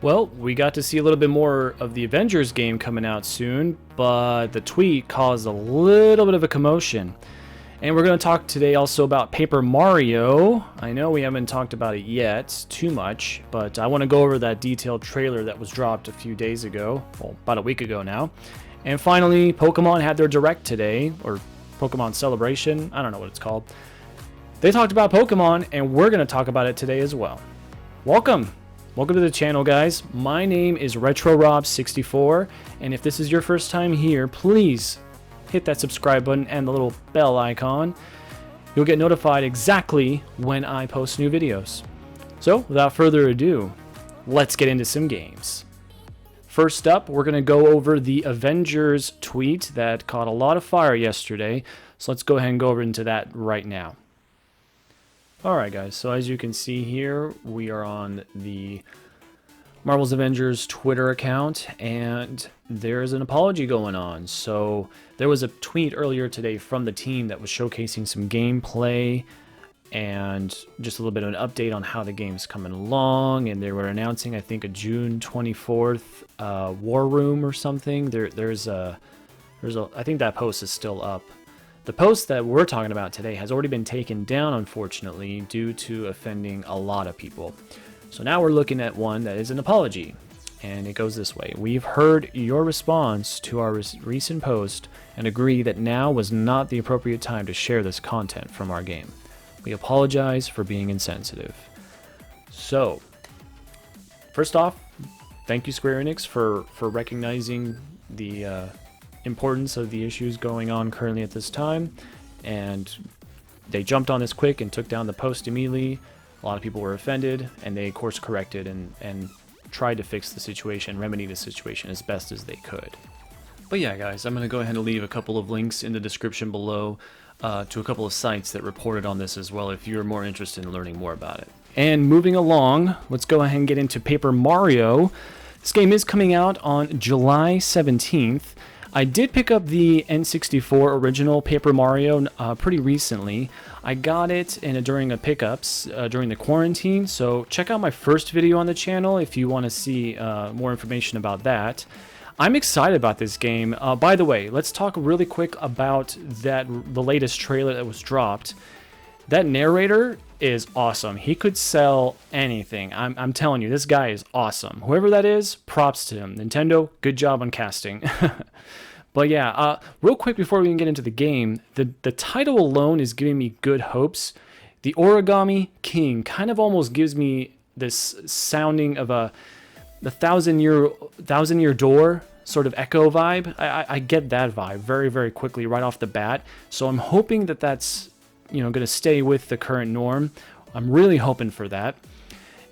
Well, we got to see a little bit more of the Avengers game coming out soon, but the tweet caused a little bit of a commotion. And we're going to talk today also about Paper Mario. I know we haven't talked about it yet too much, but I want to go over that detailed trailer that was dropped a few days ago, well, about a week ago now. And finally, Pokemon had their Direct today, or Pokemon Celebration, I don't know what it's called. They talked about Pokemon, and we're going to talk about it today as well. Welcome to the channel, guys. My name is RetroRob64, and if this is your first time here, please hit that subscribe button and the little bell icon. You'll get notified exactly when I post new videos. So, without further ado, let's get into some games. First up, we're going to go over the Avengers tweet that caught a lot of fire yesterday, so let's go ahead and go over into that right now. Alright guys, so as you can see here, we are on the Marvel's Avengers Twitter account, and there's an apology going on. So there was a tweet earlier today from the team that was showcasing some gameplay and just a little bit of an update on how the game's coming along, and they were announcing, I think, a June 24th war room or something. I think that post is still up. The post that we're talking about today has already been taken down, unfortunately, due to offending a lot of people. So now we're looking at one that is an apology, and it goes this way. We've heard your response to our recent post and agree that now was not the appropriate time to share this content from our game. We apologize for being insensitive. So, first off, thank you Square Enix for recognizing the importance of the issues going on currently at this time, and they jumped on this quick and took down the post immediately. A lot of people were offended, and they course corrected and tried to fix the situation, remedy the situation as best as they could. But yeah guys, I'm going to go ahead and leave a couple of links in the description below to a couple of sites that reported on this as well if you're more interested in learning more about it. And moving along, let's go ahead and get into Paper Mario. This game is coming out on July 17th. I did pick up the N64 original Paper Mario pretty recently. I got it during a pickups during the quarantine, so check out my first video on the channel if you want to see more information about that. I'm excited about this game. By the way, let's talk really quick about the latest trailer that was dropped. That narrator is awesome. He could sell anything. I'm telling you, this guy is awesome. Whoever that is, props to him. Nintendo, good job on casting. But yeah, real quick before we can get into the game, the title alone is giving me good hopes. The Origami King kind of almost gives me this sounding of the thousand year door sort of echo vibe. I get that vibe very, very quickly right off the bat. So I'm hoping that that's going to stay with the current norm. I'm really hoping for that.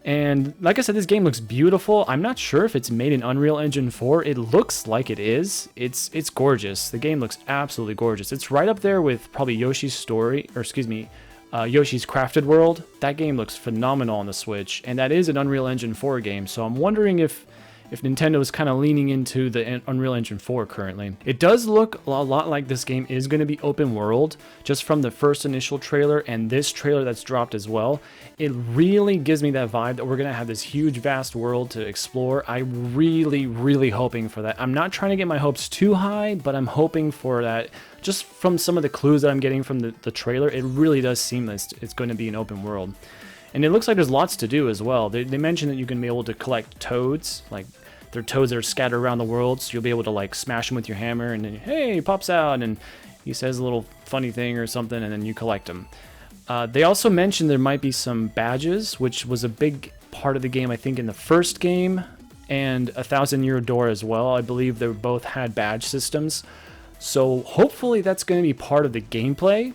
And like I said, this game looks beautiful. I'm not sure if it's made in Unreal Engine 4. It looks like it is. It's gorgeous. The game looks absolutely gorgeous. It's right up there with probably Yoshi's Story, or excuse me, Yoshi's Crafted World. That game looks phenomenal on the Switch, and that is an Unreal Engine 4 game. So I'm wondering if Nintendo is kind of leaning into the Unreal Engine 4 currently. It does look a lot like this game is going to be open world, just from the first initial trailer and this trailer that's dropped as well. It really gives me that vibe that we're going to have this huge, vast world to explore. I'm really, really hoping for that. I'm not trying to get my hopes too high, but I'm hoping for that. Just from some of the clues that I'm getting from the trailer, it really does seem that it's going to be an open world. And it looks like there's lots to do as well. They mentioned that you can be able to collect toads, like they're toads that are scattered around the world, so you'll be able to like smash them with your hammer, and then hey, he pops out, and he says a little funny thing or something, and then you collect them. They also mentioned there might be some badges, which was a big part of the game, I think, in the first game, and A Thousand Year Door as well. I believe they both had badge systems, so hopefully that's going to be part of the gameplay.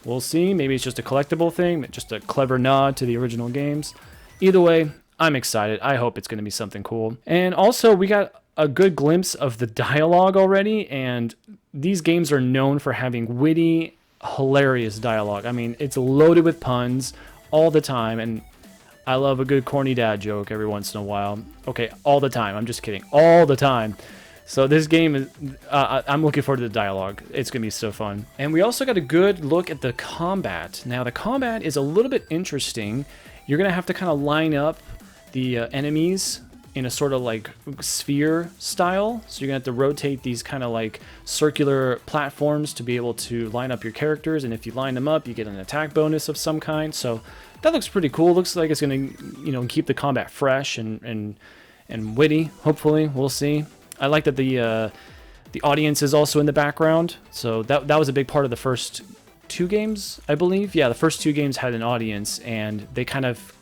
We'll see. Maybe it's just a collectible thing, just a clever nod to the original games. Either way, I'm excited. I hope it's going to be something cool. And also, we got a good glimpse of the dialogue already, and these games are known for having witty, hilarious dialogue. I mean, it's loaded with puns all the time, and I love a good corny dad joke every once in a while. Okay, all the time. I'm just kidding. All the time. So this game is, I'm looking forward to the dialogue. It's going to be so fun. And we also got a good look at the combat. Now the combat is a little bit interesting. You're going to have to kind of line up the enemies in a sort of like sphere style. So you're gonna have to rotate these kind of like circular platforms to be able to line up your characters. And if you line them up, you get an attack bonus of some kind. So that looks pretty cool. Looks like it's gonna, keep the combat fresh and witty. Hopefully, we'll see. I like that the audience is also in the background. So that was a big part of the first 2 games, I believe. Yeah, the first 2 games had an audience, and they kind of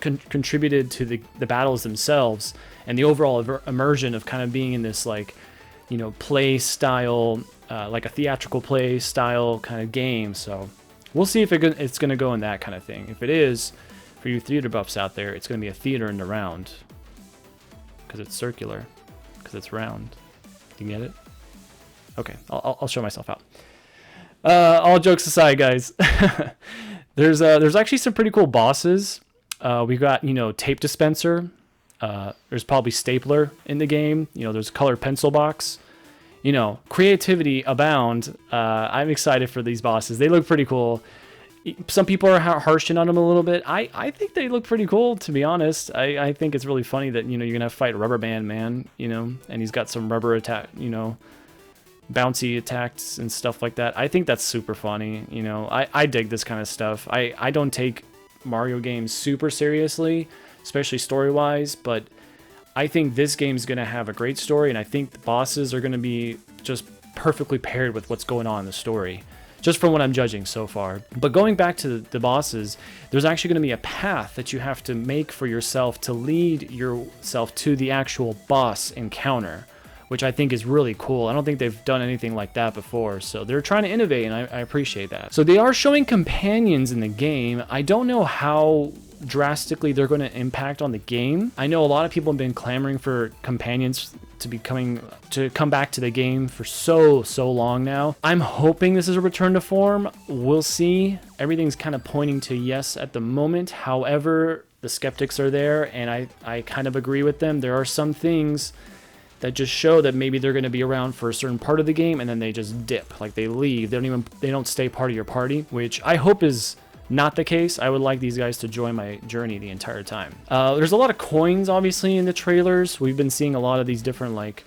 contributed to the battles themselves and the overall immersion of kind of being in this like, play style, like a theatrical play style kind of game. So we'll see if it's going to go in that kind of thing. If it is, for you theater buffs out there, it's going to be a theater in the round because it's circular, because it's round. You get it? Okay, I'll show myself out. All jokes aside, guys, there's actually some pretty cool bosses. We got, tape dispenser. There's probably stapler in the game. There's color pencil box. Creativity abound. I'm excited for these bosses. They look pretty cool. Some people are harshing on them a little bit. I think they look pretty cool, to be honest. I think it's really funny that, you're going to fight Rubber Band Man, and he's got some rubber attack, bouncy attacks and stuff like that. I think that's super funny. I dig this kind of stuff. I don't take Mario games super seriously, especially story-wise, but I think this game's going to have a great story, and I think the bosses are going to be just perfectly paired with what's going on in the story, just from what I'm judging so far. But going back to the bosses, there's actually going to be a path that you have to make for yourself to lead yourself to the actual boss encounter, which I think is really cool. I don't think they've done anything like that before, so they're trying to innovate, and I appreciate that. So they are showing companions in the game. I don't know how drastically they're going to impact on the game. I know a lot of people have been clamoring for companions to come back to the game for so long now. I'm hoping this is a return to form. We'll see. Everything's kind of pointing to yes at the moment. However, the skeptics are there, and I kind of agree with them. There are some things that just show that maybe they're going to be around for a certain part of the game, and then they just dip, like they leave. They don't stay part of your party, which I hope is not the case. I would like these guys to join my journey the entire time. There's a lot of coins, obviously, in the trailers. We've been seeing a lot of these different, like,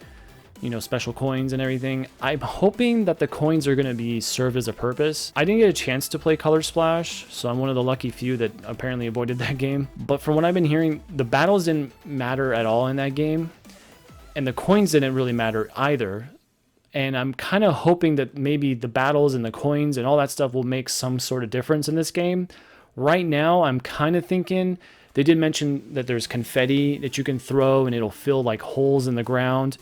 special coins and everything. I'm hoping that the coins are going to serve as a purpose. I didn't get a chance to play Color Splash, so I'm one of the lucky few that apparently avoided that game. But from what I've been hearing, the battles didn't matter at all in that game, and the coins didn't really matter either. And I'm kind of hoping that maybe the battles and the coins and all that stuff will make some sort of difference in this game. Right now, I'm kind of thinking, they did mention that there's confetti that you can throw and it'll fill like holes in the ground.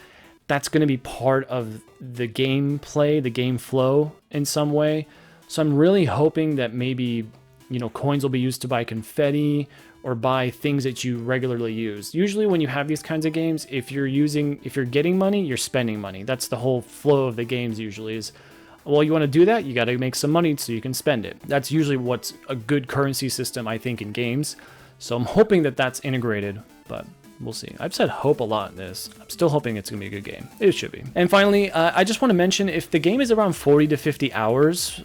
That's going to be part of the gameplay, the game flow in some way. So I'm really hoping that maybe, coins will be used to buy confetti or buy things that you regularly use. Usually when you have these kinds of games, if you're getting money, you're spending money. That's the whole flow of the games usually is, well, you want to do that, you got to make some money so you can spend it. That's usually what's a good currency system, I think, in games. So I'm hoping that that's integrated, but we'll see. I've said hope a lot in this. I'm still hoping it's going to be a good game. It should be. And finally, I just want to mention, if the game is around 40 to 50 hours,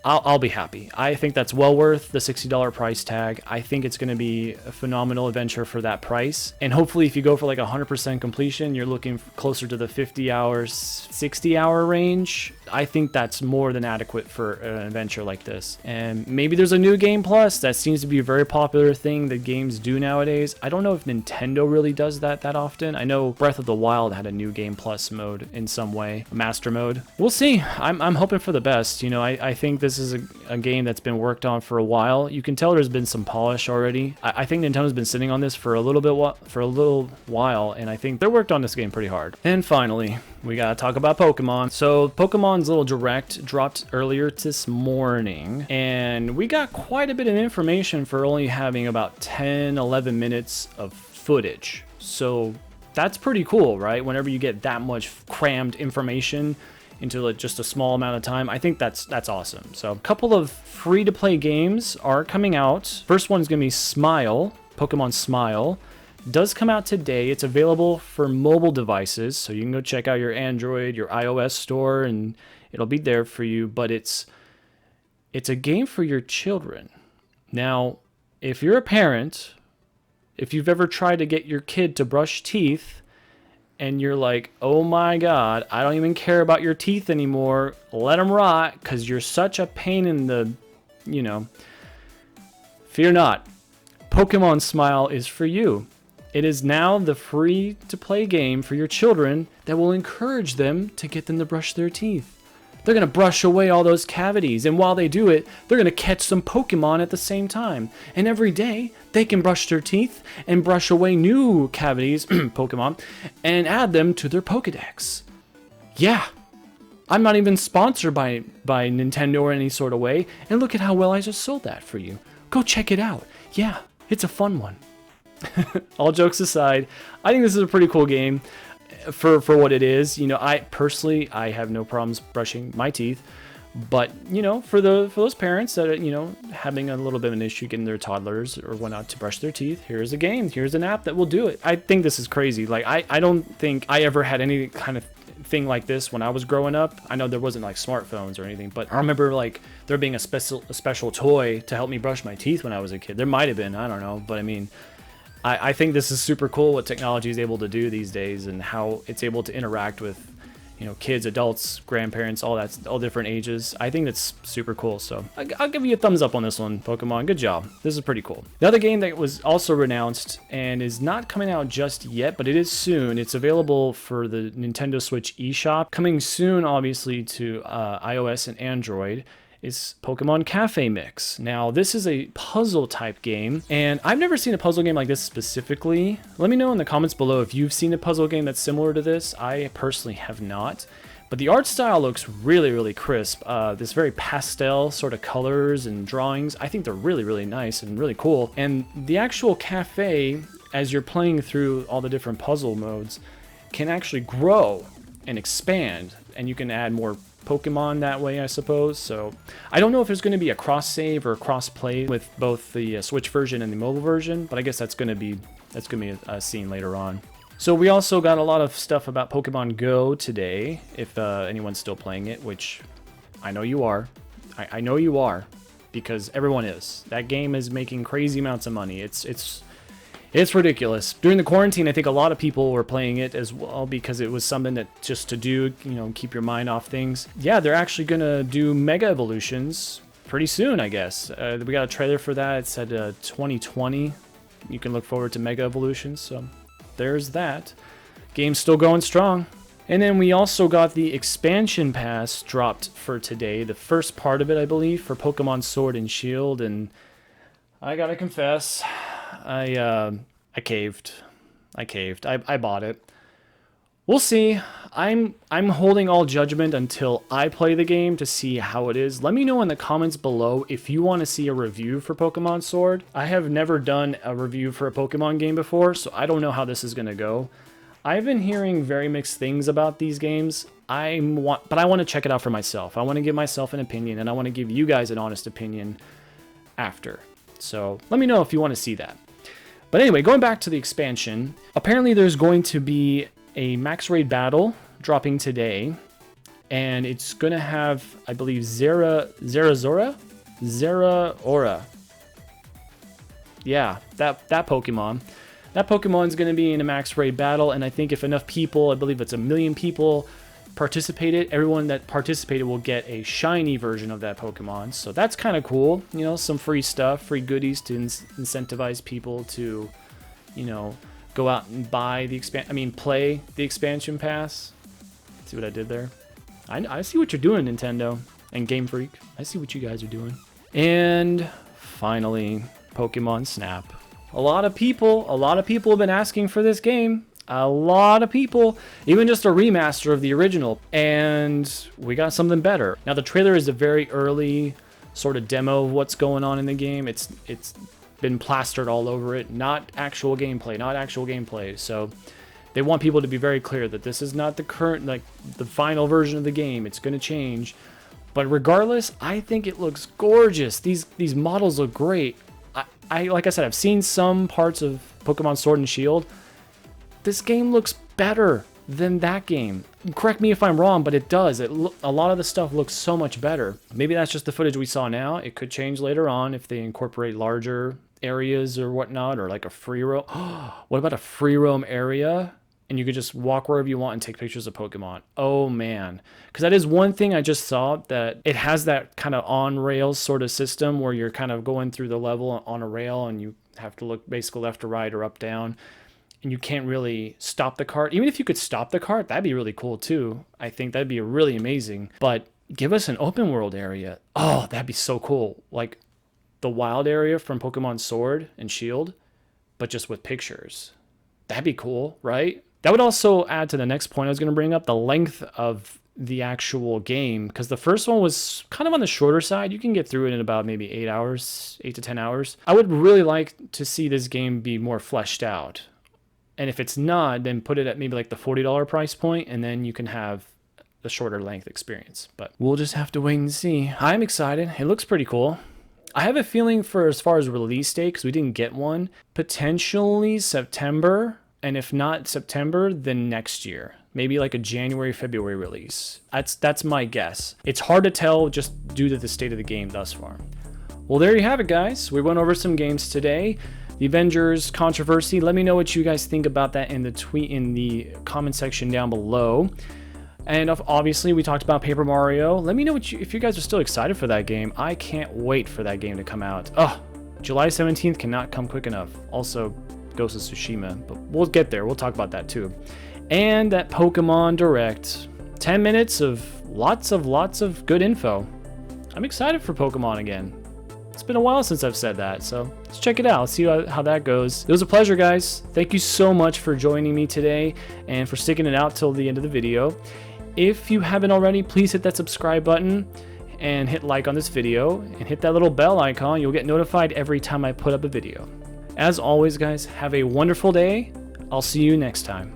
I'll be happy. I think that's well worth the $60 price tag. I think it's going to be a phenomenal adventure for that price. And hopefully if you go for like 100% completion, you're looking closer to the 50 hours, 60 hour range. I think that's more than adequate for an adventure like this. And maybe there's a new game plus. That seems to be a very popular thing that games do nowadays. I don't know if Nintendo really does that often. I know Breath of the Wild had a new game plus mode in some way, master mode. We'll see. I'm hoping for the best. I think this is a game that's been worked on for a while. You can tell there's been some polish already. I think Nintendo's been sitting on this for a little while, and I think they worked on this game pretty hard. And finally, we gotta talk about Pokemon. So Pokemon's little direct dropped earlier this morning, and we got quite a bit of information for only having about 10-11 minutes of footage. So that's pretty cool, right? Whenever you get that much crammed information into just a small amount of time, I think that's awesome. So a couple of free-to-play games are coming out. First one's gonna be Smile, Pokemon Smile. Does come out today. It's available for mobile devices, so you can go check out your Android, your iOS store, and it'll be there for you. But it's a game for your children. Now, if you're a parent If you've ever tried to get your kid to brush teeth and you're like, oh my God, I don't even care about your teeth anymore, let them rot because you're such a pain in the, fear not. Pokemon Smile is for you. It is now the free-to-play game for your children that will encourage them to get them to brush their teeth. They're going to brush away all those cavities, and while they do it, they're going to catch some Pokemon at the same time. And every day, they can brush their teeth and brush away new cavities, Pokemon, and add them to their Pokedex. Yeah, I'm not even sponsored by Nintendo or any sort of way, and look at how well I just sold that for you. Go check it out. Yeah, it's a fun one. All jokes aside, I think this is a pretty cool game for what it is. I personally, I have no problems brushing my teeth, but for those parents that are having a little bit of an issue getting their toddlers or whatnot to brush their teeth, here's a game, here's an app that will do it. I think this is crazy. Like I don't think I ever had any kind of thing like this when I was growing up. I know there wasn't like smartphones or anything, but I remember like there being a special toy to help me brush my teeth when I was a kid. There might have been, I don't know, but I mean, I think this is super cool what technology is able to do these days and how it's able to interact with, kids, adults, grandparents, all different ages. I think that's super cool. So I'll give you a thumbs up on this one, Pokemon. Good job. This is pretty cool. The other game that was also announced and is not coming out just yet, but it is soon. It's available for the Nintendo Switch eShop. Coming soon, obviously, to iOS and Android. Is Pokemon Cafe Mix. Now, this is a puzzle type game, and I've never seen a puzzle game like this specifically. Let me know in the comments below if you've seen a puzzle game that's similar to this. I personally have not, but the art style looks really, really crisp. This very pastel sort of colors and drawings. I think they're really, really nice and really cool. And the actual cafe, as you're playing through all the different puzzle modes, can actually grow and expand, and you can add more Pokemon that way, I suppose. So I don't know if there's going to be a cross save or a cross play with both the Switch version and the mobile version, but I guess that's going to be seen later on. So we also got a lot of stuff about Pokemon Go today, if anyone's still playing it, which I know you are. I know you are, because everyone is. That game is making crazy amounts of money. It's ridiculous. During the quarantine, I think a lot of people were playing it as well because it was something that just to do, keep your mind off things. Yeah, they're actually going to do Mega Evolutions pretty soon, I guess. We got a trailer for that. It said 2020. You can look forward to Mega Evolutions. So there's that. Game's still going strong. And then we also got the expansion pass dropped for today. The first part of it, I believe, for Pokemon Sword and Shield. And I gotta confess, I caved. I bought it. We'll see. I'm holding all judgment until I play the game to see how it is. Let me know in the comments below if you want to see a review for Pokemon Sword. I have never done a review for a Pokemon game before, so I don't know how this is going to go. I've been hearing very mixed things about these games. But I want to check it out for myself. I want to give myself an opinion, and I want to give you guys an honest opinion after. So let me know if you want to see that. But anyway, going back to the expansion, apparently there's going to be a max raid battle dropping today, and it's going to have, I believe, Zeraora? Yeah, that Pokemon. That Pokemon's going to be in a max raid battle, and I think if enough people, I believe it's 1 million people, participated, everyone that participated will get a shiny version of that Pokemon. So that's kind of cool. Some free stuff, free goodies to incentivize people to, go out and buy the play the expansion pass. See what I did there? I see what you're doing, Nintendo and Game Freak. I see what you guys are doing. And finally, Pokemon Snap. A lot of people have been asking for this game. A lot of people, even just a remaster of the original, and we got something better. Now the trailer is a very early sort of demo of what's going on in the game. It's been plastered all over it, not actual gameplay. So they want people to be very clear that this is not the current, the final version of the game. It's going to change, but regardless, I think it looks gorgeous. These models look great. I like I said, I've seen some parts of Pokemon Sword and Shield. This game looks better than that game. Correct me if I'm wrong, but it does. A lot of the stuff looks so much better. Maybe that's just the footage we saw now. It could change later on if they incorporate larger areas or whatnot, or like a free roam. What about a free roam area? And you could just walk wherever you want and take pictures of Pokemon. Oh man. Because that is one thing I just saw, that it has that kind of on rails sort of system where you're kind of going through the level on a rail and you have to look basically left to right or up down. And you can't really stop the cart. Even if you could stop the cart, that'd be really cool too. I think that'd be really amazing. But give us an open world area. Oh, that'd be so cool. Like the wild area from Pokemon Sword and Shield, but just with pictures. That'd be cool, right? That would also add to the next point I was going to bring up, the length of the actual game, because the first one was kind of on the shorter side. You can get through it in about maybe 8 hours, 8 to 10 hours. I would really like to see this game be more fleshed out. And if it's not, then put it at maybe like the $40 price point, and then you can have the shorter length experience. But we'll just have to wait and see. I'm excited. It looks pretty cool. I have a feeling for as far as release date, because we didn't get one, potentially September. And if not September, then next year. Maybe like a January, February release. That's my guess. It's hard to tell just due to the state of the game thus far. Well, there you have it, guys. We went over some games today. The Avengers controversy. Let me know what you guys think about that in the comment section down below. And obviously, we talked about Paper Mario. Let me know if you guys are still excited for that game. I can't wait for that game to come out. Oh, July 17th cannot come quick enough. Also, Ghost of Tsushima, but we'll get there. We'll talk about that too. And that Pokemon Direct. 10 minutes of lots of good info. I'm excited for Pokemon again. It's been a while since I've said that, so let's check it out. Let's see how that goes. It was a pleasure, guys. Thank you so much for joining me today and for sticking it out till the end of the video. If you haven't already, please hit that subscribe button and hit like on this video and hit that little bell icon. You'll get notified every time I put up a video. As always, guys, have a wonderful day. I'll see you next time.